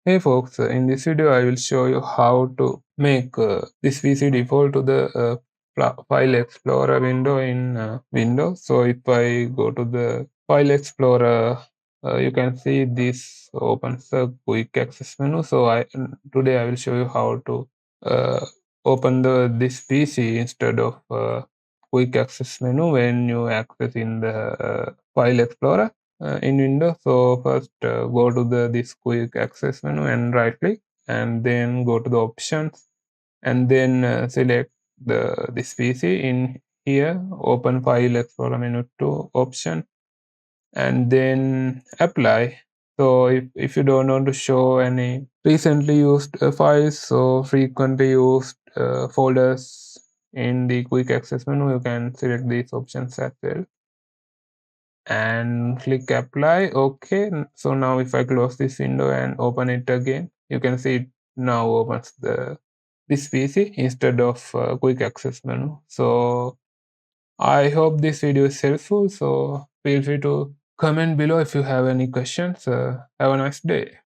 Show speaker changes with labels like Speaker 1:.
Speaker 1: Hey folks, in this video I will show you how to make this PC default to the File Explorer window in Windows. So if I go to the File Explorer, you can see this opens the quick access menu. So today I will show you how to uh, open this PC instead of quick access menu when you access in the File Explorer in Windows. So first go to this quick access menu and right click, and then go to the options, and then select this PC in here. Open File Explorer menu to option, and then apply. So if you don't want to show any recently used files, so frequently used folders in the quick access menu, you can select these options as well and click apply. Okay, so now if I close this window and open it again, you can see it now opens this PC instead of quick access menu. So I hope this video is helpful. So feel free to comment below if you have any questions. Have a nice day.